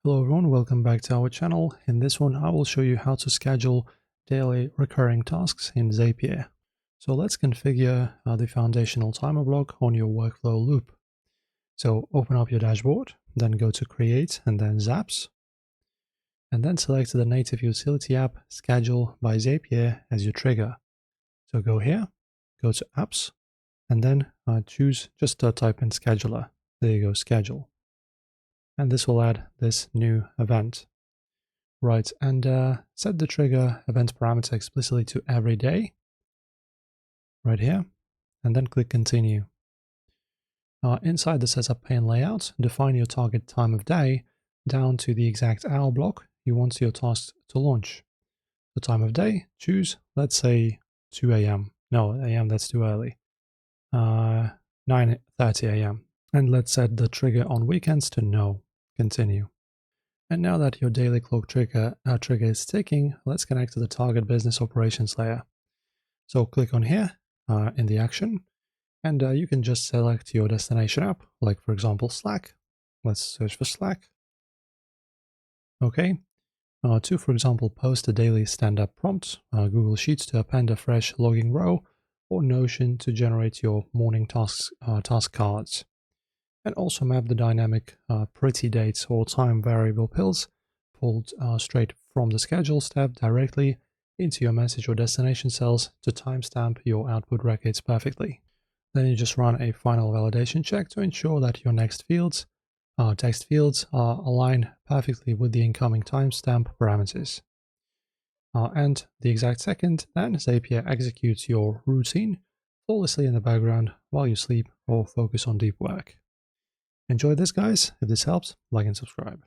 Hello everyone, welcome back to our channel. In this one, I will show you how to schedule daily recurring tasks in Zapier. So let's configure the foundational timer block on your workflow loop. So open up your dashboard, then go to Create and then Zaps, and then select the native utility app Schedule by Zapier as your trigger. So go here, go to Apps, and then choose just type in Scheduler. There you go, Schedule. And this will add this new event. Right, and set the trigger event parameter explicitly to every day, right here, and then click Continue. Inside the setup pane layout, define your target time of day down to the exact hour block you want your task to launch. The time of day, choose, let's say, 2 a.m. No, a.m. that's too early. 9:30 a.m. And let's set the trigger on weekends to no. Continue. And now that your daily clock trigger is ticking, let's connect to the target business operations layer. So click on here in the action, and you can just select your destination app, like for example Slack. Let's search for Slack. Okay. To, for example, post a daily stand-up prompt, Google Sheets to append a fresh logging row, or Notion to generate your morning task cards. And also map the dynamic pretty dates or time variable pills pulled straight from the schedules tab directly into your message or destination cells to timestamp your output records perfectly. Then you just run a final validation check to ensure that your next fields, text fields, align perfectly with the incoming timestamp parameters. And the exact second, then Zapier executes your routine flawlessly in the background while you sleep or focus on deep work. Enjoy this, guys. If this helps, like and subscribe.